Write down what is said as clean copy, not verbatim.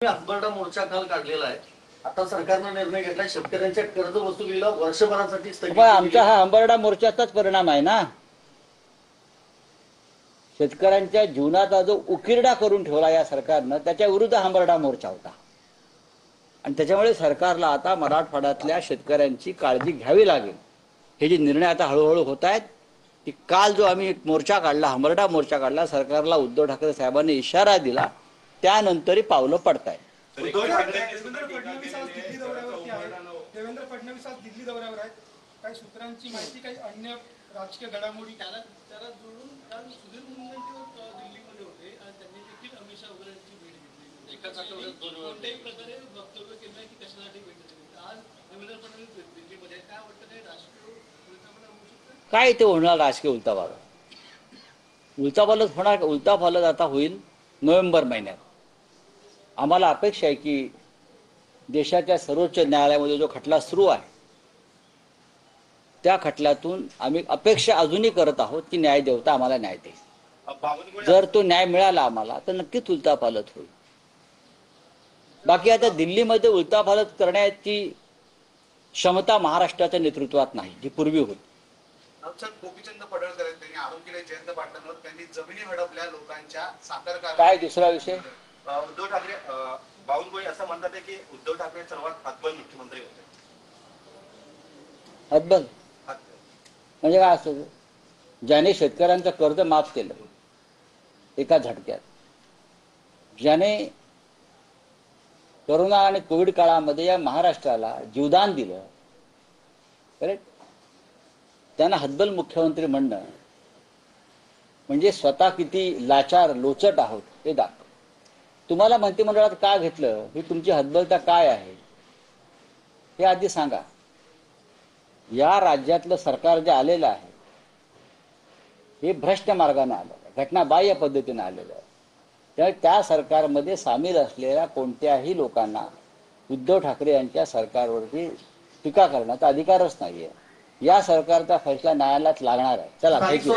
आंबरडा मोर्चा काल काढलेला आहे। आता सरकारने निर्णय घेतलाय शेतकऱ्यांच्या कर्ज वसुलीला वर्षभरासाठी स्थगिती। आमचा हा आंबरडा मोर्चाचाच परिणाम आहे ना। शेतकऱ्यांच्या जीवनाचा जो उकिरडा करून ठेवला या सरकारनं, त्याच्या विरुद्ध आंबरडा मोर्चा होता। आणि त्याच्यामुळे सरकारला आता मराठवाड्यातल्या शेतकऱ्यांची काळजी घ्यावी लागेल। हे जे निर्णय आता हळूहळू होत आहेत, की काल जो आम्ही मोर्चा काढला, आंबरडा मोर्चा काढला, सरकारला उद्धव ठाकरे साहेबांनी इशारा दिला, त्यानंतरही पावलं पडतायत। देवेंद्र फडणवीस आज दिल्ली दौऱ्यावर आहेत। काही सूत्रांची माहिती, काही अन्य राजकीय घडामोडी त्याला जोडून काल सुधीर मुनगंटीवार दिल्लीमध्ये होते आणि त्यांनी देखील अमित शाह वगैरेंची भेट घेतली। एकाच आठवड्यात कोणत्याही प्रकारे वक्तव्य केलं की कशासाठी भेट घेतली। आज देवेंद्र फडणवीस दिल्लीमध्ये, काय वाटतं काही राजकीय उलटापालट होऊ शकतं? काय ते होणार राजकीय उलटापालट? उलटापालट होणार, उलटापालट आता होईल नोव्हेंबर महिन्यात। आम्हाला अपेक्षा आहे की देशाच्या सर्वोच्च न्यायालयामध्ये जो खटला सुरू आहे, त्या खटल्यातून आम्ही अपेक्षा अजूनही करत आहोत की न्याय देवता आम्हाला न्याय देईल। जर तो न्याय मिळाला आम्हाला तर नक्कीच उलटापालट होईल। बाकी आता दिल्लीमध्ये उलटापालट करण्याची क्षमता महाराष्ट्राच्या नेतृत्वात नाही, जी पूर्वी होती। गोपीचंद पडळकर यांनी आरोप केले जयंत पाटलांवर, त्यांनी जमिनी हडपल्या लोकांच्या साखर काय दुसरा विषय? उद्धव ठाकरे बावनकुळे असं म्हणतात की उद्धव ठाकरे सर्वात हतबल मुख्यमंत्री होते। हतबल म्हणजे काय असतं? ज्याने शेतकऱ्यांचं कर्ज माफ केलं एका झटक्यात, ज्याने कोरोना आणि कोविड काळामध्ये या महाराष्ट्राला जीवदान दिलं, करेक्ट, त्यांना हतबल मुख्यमंत्री म्हणणं म्हणजे स्वतः किती लाचार लोचट आहोत हे दाखवतं। तुम्हाला मंत्रिमंडळात का घेतलं, ही तुमची हतबलता काय आहे हे आधी सांगा। या राज्यातलं सरकार जे आलेलं आहे हे भ्रष्ट मार्गाने आलेलं आहे, घटनाबाह्य पद्धतीने आलेलं आहे। त्यामुळे त्या सरकारमध्ये सामील असलेल्या कोणत्याही लोकांना उद्धव ठाकरे यांच्या सरकारवरती टीका करण्याचा अधिकारच नाहीये। या सरकारचा फैसला न्यायालयात लागणार आहे। चला, थँक्यू।